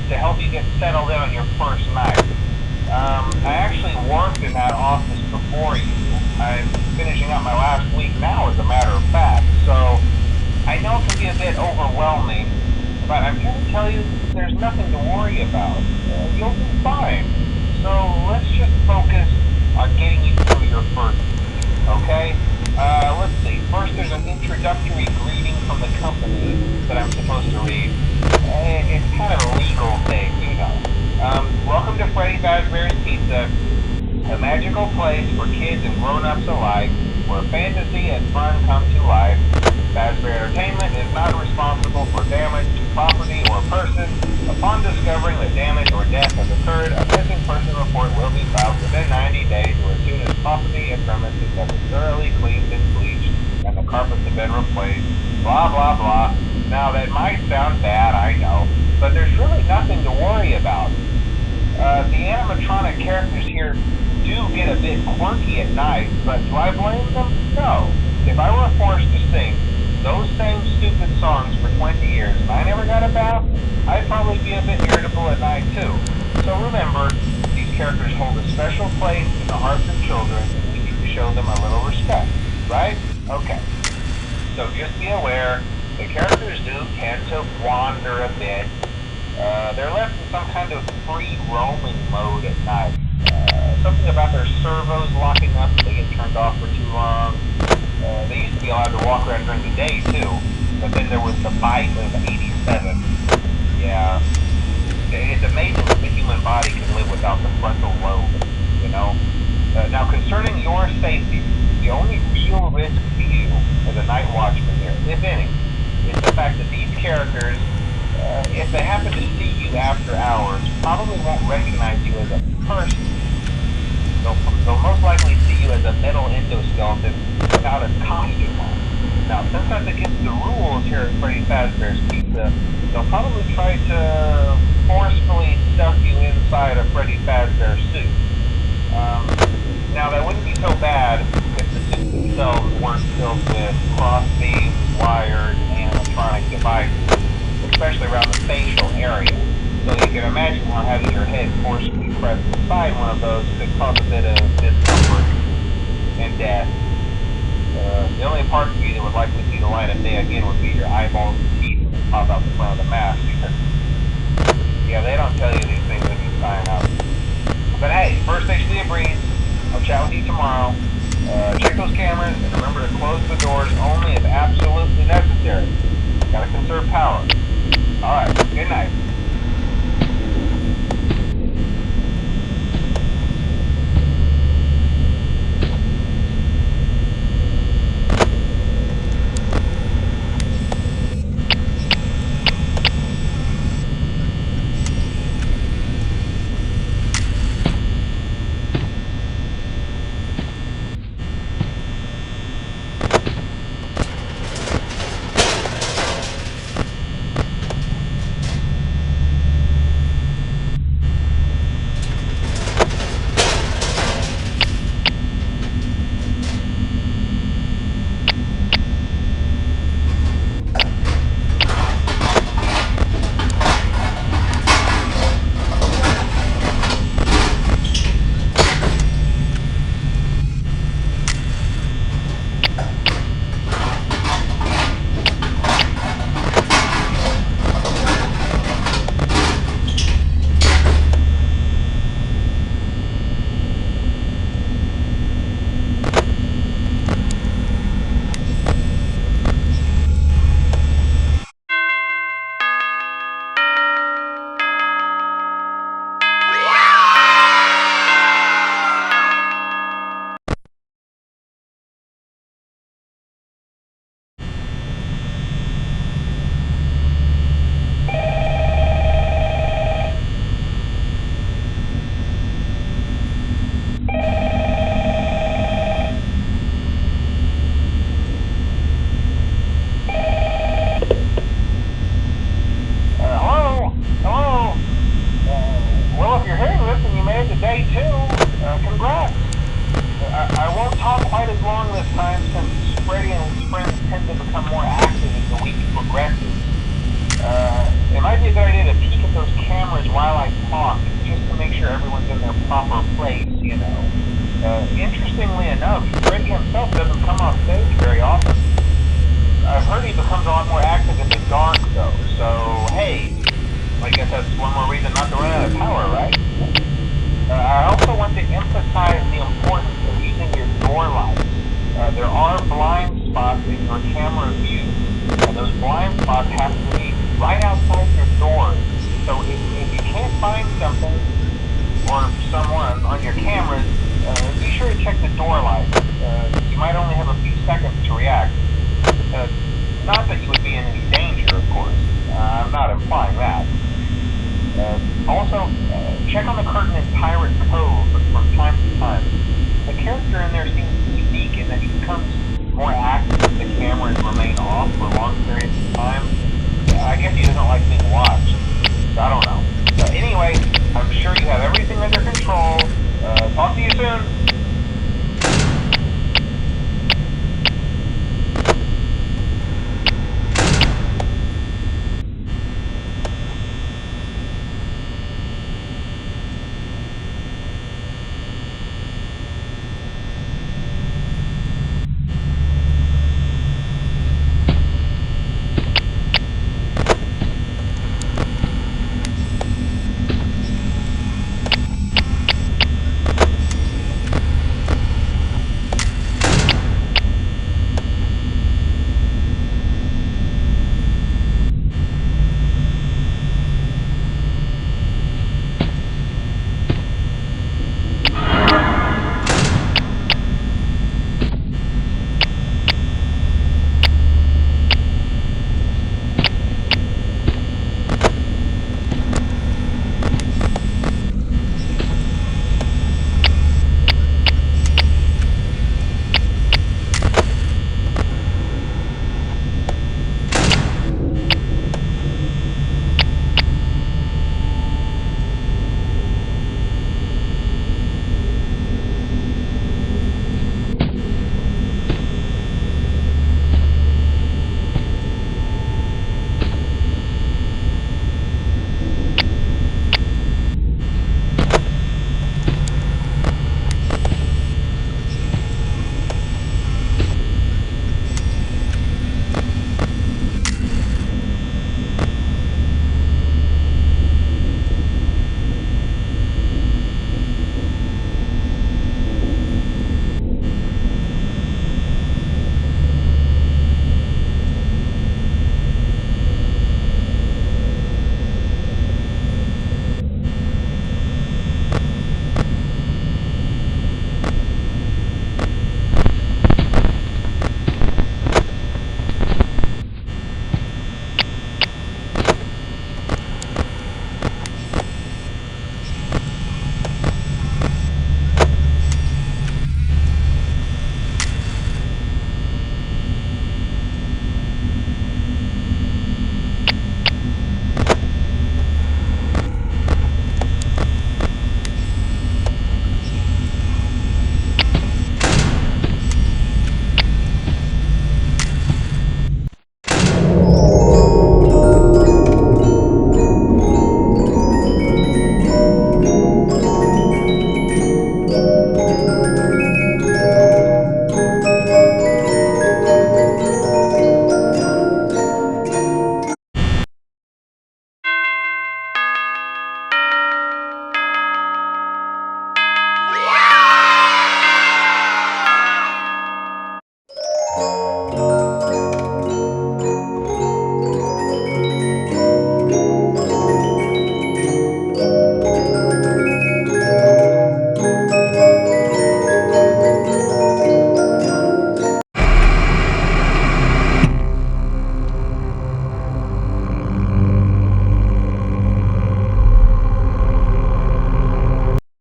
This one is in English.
to help you get settled in on your first night. I actually worked in that office before you. I'm finishing up my last week now, as a matter of fact, so I know it can be a bit overwhelming, but I'm here to tell you there's nothing to worry about. You'll be fine. So let's just focus on getting you through your first week, okay? Let's see. First, there's an introductory greeting from the company that I'm supposed to read. It's kind of a legal thing, you know. Welcome to Freddy Fazbear's Pizza, a magical place for kids and grown-ups alike, where fantasy and fun come to life. Fazbear Entertainment is not responsible for damage to property or person. Upon discovering that damage or death has occurred, a missing person report will be filed within 90 days or as soon as property and premises have been thoroughly cleaned and bleached and the carpets have been replaced. Blah, blah, blah. Now, that might sound bad, I know, but there's really nothing to worry about. The animatronic characters here do get a bit quirky at night, but do I blame them? No. If I were forced to sing those same stupid songs for 20 years and I never got a bath, I'd probably be a bit irritable at night too. So remember, these characters hold a special place in the hearts of children and we need to show them a little respect, right? Okay. So just be aware, the characters do tend to wander a bit. They're left in some kind of free roaming mode at night. Something about their servos locking up if they get turned off for too long. They used to be allowed to walk around during the day too, but then there was the bite of 87. Yeah, it's amazing that the human body can live without the frontal lobe, you know? Now concerning your safety, the only real risk to you as a night watchman here, if any, is the fact that these characters, if they happen to see you after hours, probably won't recognize you as a person. They'll most likely see you as a metal endoskeleton without a costume on. Now, since that's against the rules here at Freddy Fazbear's Pizza, they'll probably try to forcefully stuff you inside a Freddy Fazbear suit. Now, that wouldn't be so bad if the suits themselves weren't filled with cross beams, wires, and animatronic devices, especially around the facial area. So you can imagine how having your head forcibly pressed inside one of those could cause a bit of discomfort and death. The only part of you that would likely see the light of day again would be your eyeballs and teeth when they pop out the front of the mask. Yeah, they don't tell you these things when you sign up. But hey, first station of the breeze. I'll chat with you tomorrow. Check those cameras and remember to close the doors only if absolutely necessary. Gotta conserve power. Alright, good night. It might be a good idea to peek at those cameras their proper place, you know. Interestingly enough, Freddy himself doesn't come off stage very often. I've heard he becomes a lot more active in the dark, though, so hey, I guess that's one more reason not to run out of power, right? I also want to emphasize the importance of using your door lights. There are blind spots in your camera view, and those blind spots have to be right outside your doors. So if you can't find something or someone on your cameras, be sure to check the door lights. You might only have a few seconds to react. Not that you would be in any danger, of course. I'm not implying that. Also, check on the curtain in Pirate Cove from time to time. The character in there seems unique in that he becomes more active if the cameras remain off for long periods of time. I guess he doesn't like being watched.